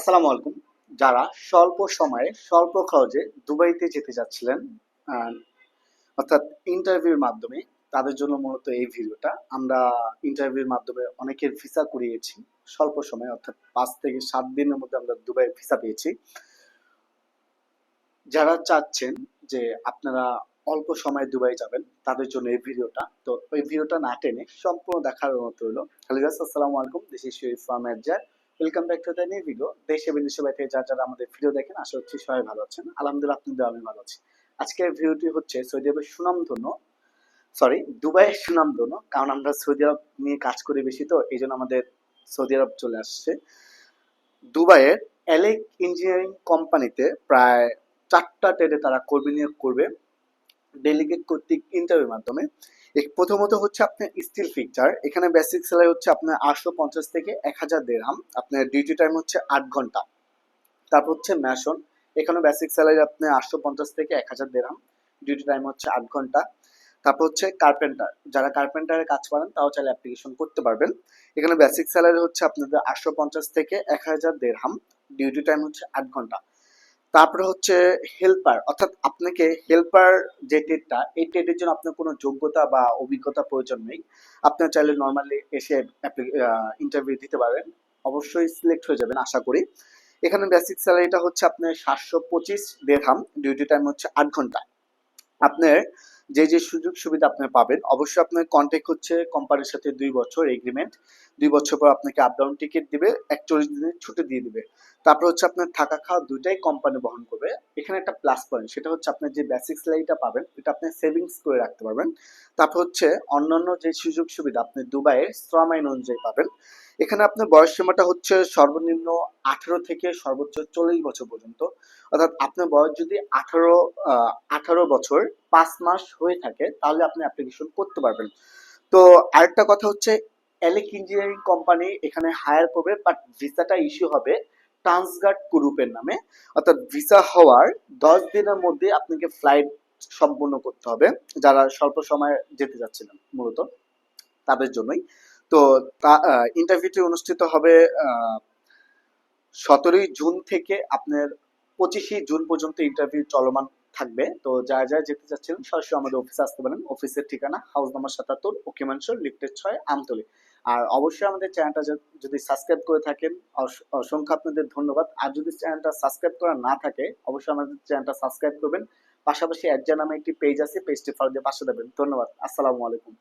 আসসালামু আলাইকুম। যারা স্বল্প সময়ে স্বল্প খরচে দুবাইতে যেতে চাচ্ছিলেন, আহ, অর্থাৎ ইন্টারভিউর মাধ্যমে, তাদের জন্য মূলত এই ভিডিওটা। আমরা ইন্টারভিউর মাধ্যমে অনেকের ভিসা করিয়েছি স্বল্প সময়ে, অর্থাৎ 5 থেকে 7 দিনের মধ্যে আমরা দুবাই ভিসা পেয়েছি। যারা চাচ্ছেন যে আপনারা অল্প সময়ে দুবাই যাবেন, তাদের জন্য এই ভিডিওটা। তো ওই ভিডিওটা না টেনে সম্পূর্ণ দেখার অনুরোধ রইলো। হ্যালো গাইস, আসসালামু আলাইকুম, দিস ইজ শরীফ ফ্রম এডজার। Welcome back to the new video. দেশে বিদেশে বাইরে যারা যারা আমাদের ভিডিও দেখেন, আশা করছি সবাই ভালো আছেন। আলহামদুলিল্লাহ, আপনাদের আমি ভালো আছি। আজকের ভিডিওটি হচ্ছে সৌদি আরবের সুনামধন্য, সরি, দুবাইয়ের সুনামধন্য, কারণ আমরা সৌদি আরব নিয়ে কাজ করি বেশি, তো এই জন্য আমাদের সৌদি আরব চলে আসছে। দুবাইয়ের এলেক ইঞ্জিনিয়ারিং কোম্পানিতে প্রায় 4টা ট্রেডে তারা কর্মী নিয়োগ করবে ডেলিগেট কর্তৃক ইন্টারভিউর মাধ্যমে। প্রথমত হচ্ছে আপনার স্টিল ফিক্সার, এখানে বেসিক স্যালারি হচ্ছে আপনার 850 থেকে 1000 দিরহাম, আপনার ডিউটি টাইম হচ্ছে 8 ঘন্টা। তারপর হচ্ছে ম্যাশন, এখানে বেসিক স্যালারি আপনার 850 থেকে 1000 দিরহাম, ডিউটি টাইম হচ্ছে 8 ঘন্টা। তারপর হচ্ছে কার্পেন্টার, যারা কার্পেন্টারের কাজ পারেন তাও চাইলে অ্যাপ্লিকেশন করতে পারবেন। এখানে বেসিক স্যালারি হচ্ছে আপনাদের 850 থেকে 1000 দিরহাম, ডিউটি টাইম হচ্ছে 8 ঘন্টা। তারপরে হচ্ছে হেল্পার, অর্থাৎ আপনাকে হেল্পার যে টেটটা, এই টেটের জন্য আপনার কোনো যোগ্যতা বা অভিজ্ঞতা প্রয়োজন নেই। আপনার চাইলে নর্মালি এসে ইন্টারভিউ দিতে পারেন, অবশ্যই সিলেক্ট হয়ে যাবেন আশা করি। এখানে বেসিক স্যালারিটা হচ্ছে আপনার 725 দিরহাম, ডিউটি টাইম হচ্ছে 8 ঘন্টা। আপনার যে যে সুযোগ সুবিধা আপনি পাবেন, অবশ্যই আপনার কন্ট্যাক্ট হচ্ছে কোম্পানির সাথে 2 বছর এগ্রিমেন্ট। 2 বছর পর আপনাকে আপ ডাউন টিকিট দিবে, 41 দিনের ছুটি দিয়ে দিবে। তারপর হচ্ছে আপনার থাকা খাওয়া দুইটাই কোম্পানি বহন করবে। এখানে একটা প্লাস পয়েন্ট, সেটা হচ্ছে আপনার যে বেসিক স্যালারিটা পাবেন এটা আপনি সেভিংস করে রাখতে পারবেন। তারপর হচ্ছে অন্যান্য যে সুযোগ সুবিধা আপনি দুবাইয়ের শ্রম আইন অনুযায়ী পাবেন। এখানে আপনার বয়স সীমাটা হচ্ছে সর্বনিম্ন 18 থেকে সর্বোচ্চ 40 বছর পর্যন্ত। অর্থাৎ আপনার বয়স যদি 18 বছর 5 মাস হয়ে থাকে, তাহলে আপনি অ্যাপ্লিকেশন করতে পারবেন। তো আরেকটা কথা হচ্ছে, এলেক ইঞ্জিনিয়ারিং কোম্পানি এখানে হায়ার করবে, বাট ভিসাটা ইস্যু হবে ট্রান্সগার্ড গ্রুপের নামে। অর্থাৎ ভিসা হওয়ার 10 দিনের মধ্যে আপনাকে ফ্লাইট সম্পূর্ণ করতে হবে, যারা স্বল্প সময়ে যেতে যাচ্ছিলেন মূলত তাদের জন্যই। তো ইন্টারভিউটি অনুষ্ঠিত হবে 17ই জুন থেকে আপনার 25ই জুন পর্যন্ত ইন্টারভিউ চলমান থাকবে। তো যারা যারা যেতে চাচ্ছেন সরাসরি আমাদের অফিসে আসতে পারেন। অফিসের ঠিকানা হাউস নাম্বার 77, ওকে মানসর, লিফটের 6, আমতলী। আর অবশ্যই আমাদের চ্যানেলটা যদি সাবস্ক্রাইব করে থাকেন, অসংখ্য আপনাদের ধন্যবাদ। আর যদি চ্যানেলটা সাবস্ক্রাইব করা না থাকে, অবশ্যই আমাদের চ্যানেলটা সাবস্ক্রাইব করবেন। পাশাপাশি এডজা নামে একটি পেজ আছে, পেজটি ফলো দিয়ে পাশে দেবেন। ধন্যবাদ, আসসালামু আলাইকুম।